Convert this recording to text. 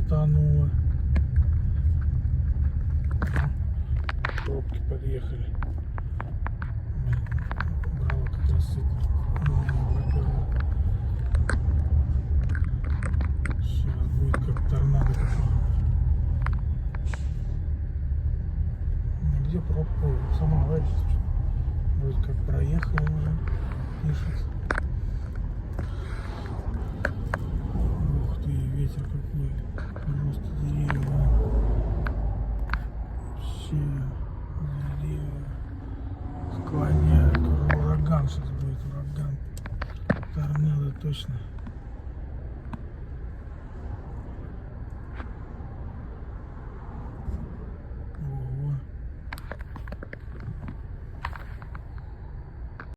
крутануло. Пробки подъехали. Брало как раз сейчас будет как торнадо какое-нибудь. Где пробка? Сама говорит, вроде как проехали уже, пишет. Ух ты, ветер какой. Просто деревья. Вообще деревья склоняют. Ураган сейчас будет, ураган. Торнадо точно.